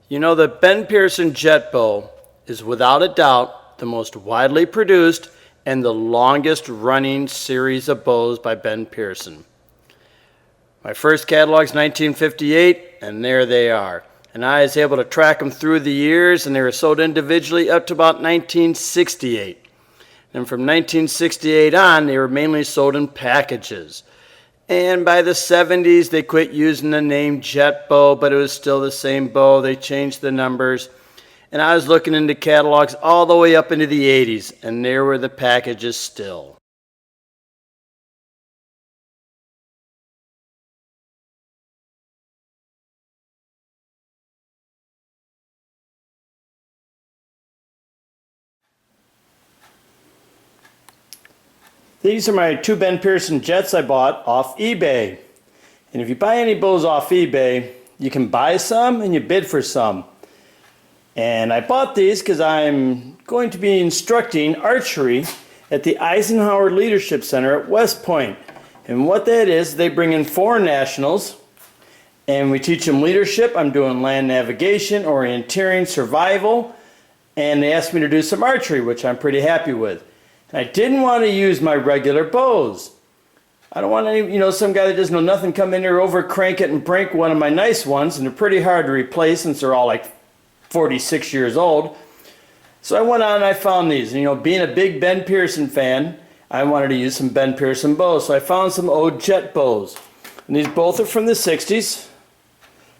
You know, the Ben Pearson Jet Bow is without a doubt the most widely produced and the longest running series of bows by Ben Pearson. My first catalog's 1958, and there they are. And I was able to track them through the years, and they were sold individually up to about 1968. And from 1968 on, they were mainly sold in packages. And by the 70s, they quit using the name Jet Bow, but it was still the same bow. They changed the numbers. And I was looking into catalogs all the way up into the 80s, and there were the packages still. These are my two Ben Pearson Jets I bought off eBay. And if you buy any bows off eBay, you can buy some and you bid for some. And I bought these because I'm going to be instructing archery at the Eisenhower Leadership Center at West Point. And what that is, they bring in foreign nationals and we teach them leadership. I'm doing land navigation, orienteering, survival, and they asked me to do some archery, which I'm pretty happy with. And I didn't want to use my regular bows. I don't want any, some guy that doesn't know nothing come in here, over crank it and break one of my nice ones, and they're pretty hard to replace since they're all like 46 years old. So I went on and I found these. And, being a big Ben Pearson fan, I wanted to use some Ben Pearson bows. So I found some old Jet Bows. And these both are from the 60s.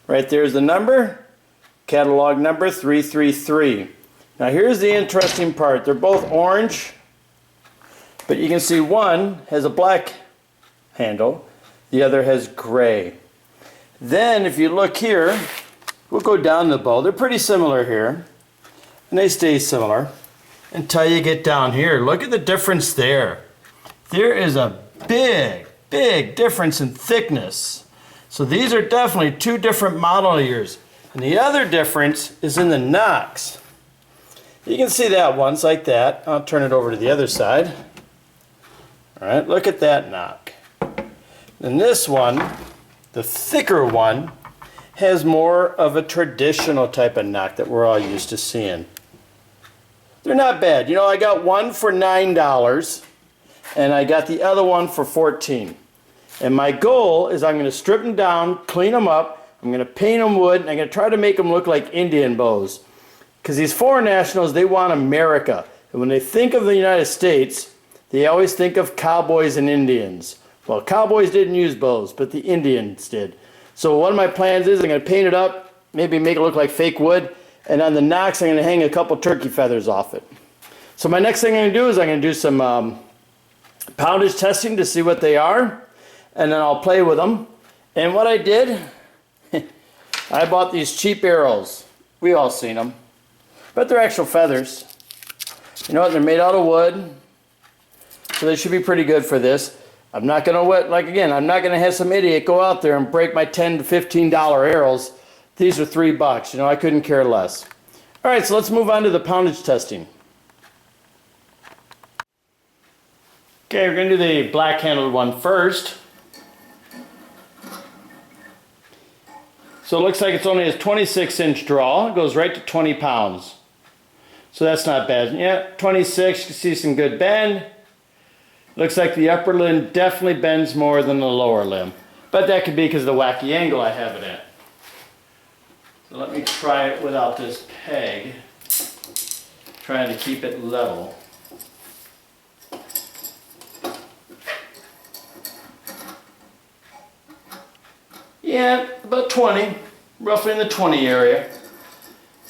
Right there's the number, catalog number 333. Now here's the interesting part. They're both orange, but you can see one has a black handle, the other has gray. Then if you look here, we'll go down the bow. They're pretty similar here, and they stay similar until you get down here. Look at the difference there. There is a big difference in thickness. So these are definitely two different model years. And the other difference is in the nocks. You can see that once like that. I'll turn it over to the other side. All right, look at that knock. And this one, the thicker one, has more of a traditional type of knock that we're all used to seeing. They're not bad. I got one for $9 and I got the other one for $14. And my goal is I'm going to strip them down, clean them up, I'm going to paint them wood, and I'm going to try to make them look like Indian bows. Because these foreign nationals, they want America. And when they think of the United States, they always think of cowboys and Indians. Well, cowboys didn't use bows, but the Indians did. So one of my plans is I'm going to paint it up, maybe make it look like fake wood, and on the nocks I'm going to hang a couple turkey feathers off it. So my next thing I'm going to do is I'm going to do some poundage testing to see what they are, and then I'll play with them. And what I did, I bought these cheap arrows. We all seen them, but they're actual feathers. You know what? They're made out of wood. So they should be pretty good for this. I'm not going to, I'm not going to have some idiot go out there and break my $10 to $15 arrows. These are $3. I couldn't care less. All right, so let's move on to the poundage testing. Okay, we're going to do the black-handled one first. So it looks like it's only a 26-inch draw. It goes right to 20 pounds. So that's not bad. Yeah, 26, you can see some good bend. Looks like the upper limb definitely bends more than the lower limb. But that could be because of the wacky angle I have it at. So let me try it without this peg. Trying to keep it level. Yeah, about 20. Roughly in the 20 area.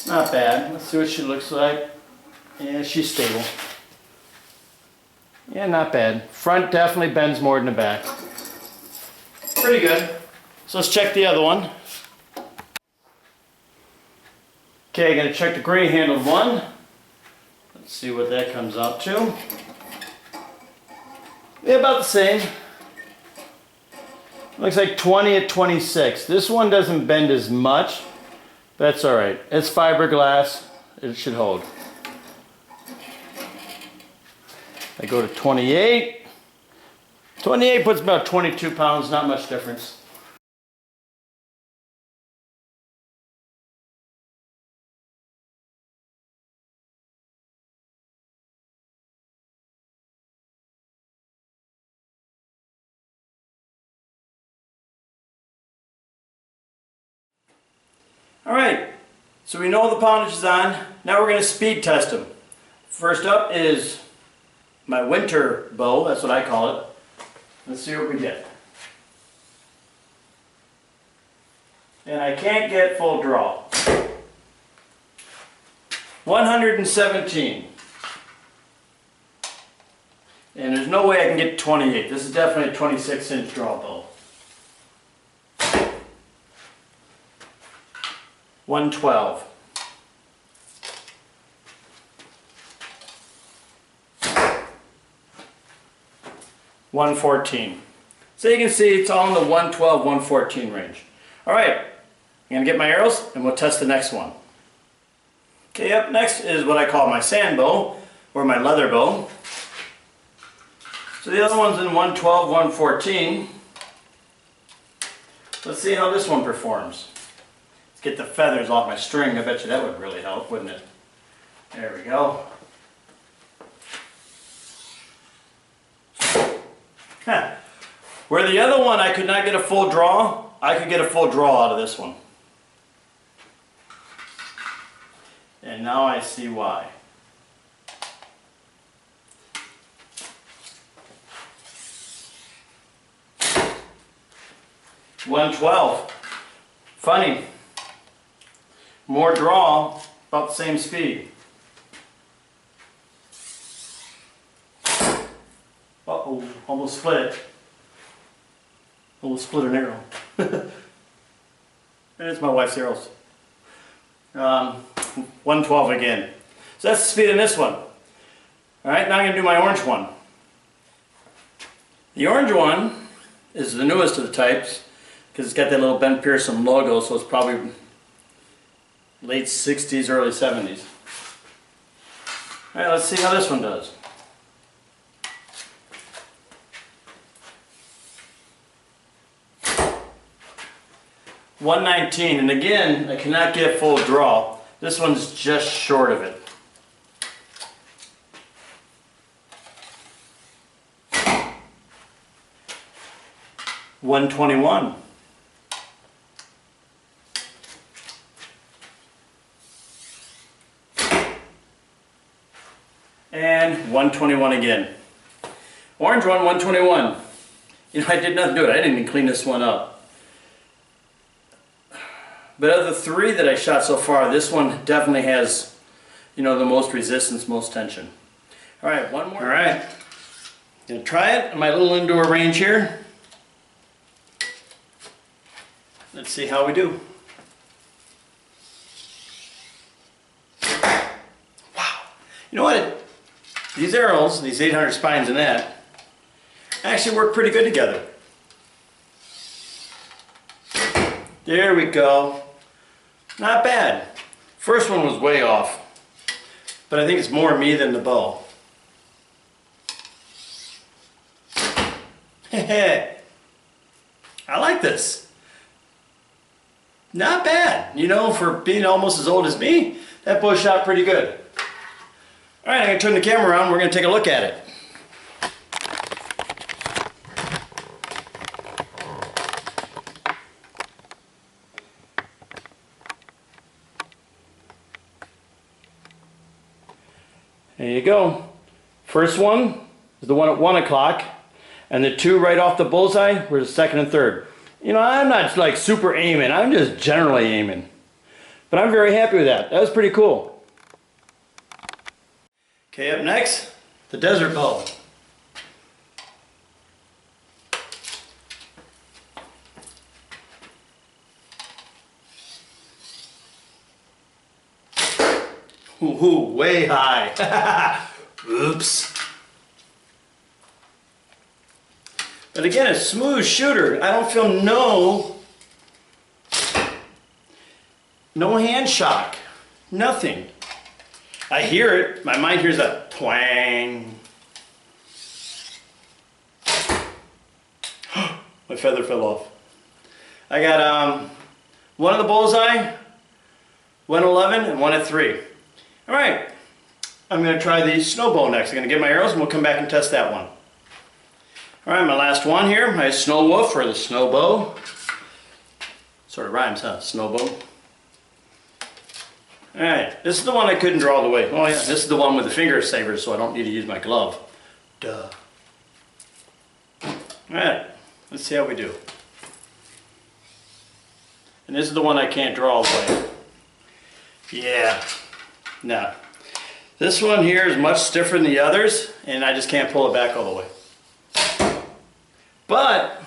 Not bad. Let's see what she looks like. Yeah, she's stable. Yeah, not bad. Front definitely bends more than the back. Pretty good. So let's check the other one. Okay, I'm going to check the gray-handled one. Let's see what that comes out to. Yeah, about the same. Looks like 20 at 26. This one doesn't bend as much. That's alright. It's fiberglass. It should hold. I go to 28. 28 puts about 22 pounds, not much difference. Alright, so we know the poundage is on. Now we're going to speed test them. First up is my winter bow, that's what I call it. Let's see what we get. And I can't get full draw. 117. And there's no way I can get 28. This is definitely a 26-inch draw bow. 112. 114. So you can see it's all in the 112, 114 range. Alright, I'm going to get my arrows and we'll test the next one. Okay, up next is what I call my sand bow, or my leather bow. So the other one's in 112, 114. Let's see how this one performs. Let's get the feathers off my string. I bet you that would really help, wouldn't it? There we go. Huh. Where the other one I could not get a full draw, I could get a full draw out of this one. And now I see why. $112. Funny. More draw, about the same speed. Uh-oh, almost split it. Almost split an arrow. There's my wife's arrows. 112 again. So that's the speed in this one. Alright, now I'm going to do my orange one. The orange one is the newest of the types because it's got that little Ben Pearson logo, so it's probably late 60s, early 70s. Alright, let's see how this one does. $119, and again, I cannot get full draw. This one's just short of it. $121. And $121 again. Orange one, $121. You know, I did nothing to it. I didn't even clean this one up. But of the three that I shot so far, this one definitely has, you know, the most resistance, most tension. All right, one more. All right, gonna try it in my little indoor range here. Let's see how we do. Wow, you know what? These arrows, these 800 spines and that, actually work pretty good together. There we go. Not bad. First one was way off, but I think it's more me than the bow. I like this. Not bad. You know, for being almost as old as me, that bow shot pretty good. Alright, I'm going to turn the camera around. We're going to take a look at it. There you go. First one is the one at 1 o'clock, and the two right off the bullseye were the second and third. You know, I'm not like super aiming, I'm just generally aiming. But I'm very happy with that. That was pretty cool. Okay, up next, the desert bow. Ooh, way high. Oops. But again, a smooth shooter. I don't feel no hand shock. Nothing. I hear it. My mind hears a twang. My feather fell off. I got one at the bullseye, 111, and one at 3. Alright, I'm going to try the snow bow next. I'm going to get my arrows and we'll come back and test that one. Alright, my last one here, my snow wolf or the snow bow. Sort of rhymes, huh? Snow bow. Alright, this is the one I couldn't draw all the way. Oh yeah, this is the one with the finger savers, so I don't need to use my glove. Duh. Alright, let's see how we do. And this is the one I can't draw all the way. Yeah, no. This one here is much stiffer than the others, and I just can't pull it back all the way. But,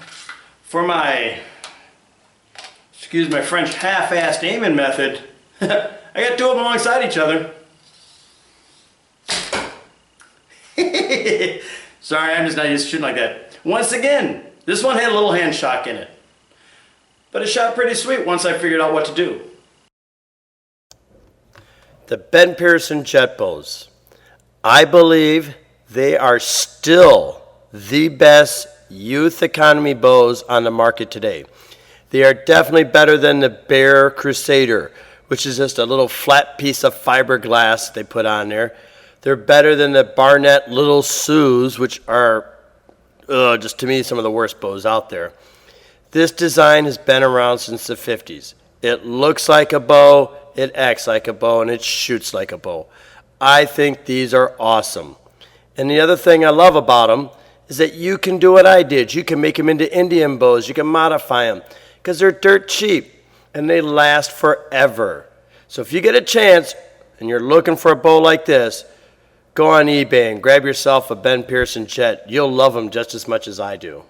for my, excuse my French, half-assed aiming method, I got two of them alongside each other. Sorry, I'm just not used to shooting like that. Once again, this one had a little hand shock in it. But it shot pretty sweet once I figured out what to do. The Ben Pearson Jet Bows. I believe they are still the best youth economy bows on the market today. They are definitely better than the Bear Crusader, which is just a little flat piece of fiberglass they put on there. They're better than the Barnett Little Sues, which are, just to me, some of the worst bows out there. This design has been around since the 50s. It looks like a bow, it acts like a bow, and it shoots like a bow. I think these are awesome. And the other thing I love about them is that you can do what I did. You can make them into Indian bows. You can modify them because they're dirt cheap and they last forever. So if you get a chance and you're looking for a bow like this, go on eBay and grab yourself a Ben Pearson Jet. You'll love them just as much as I do.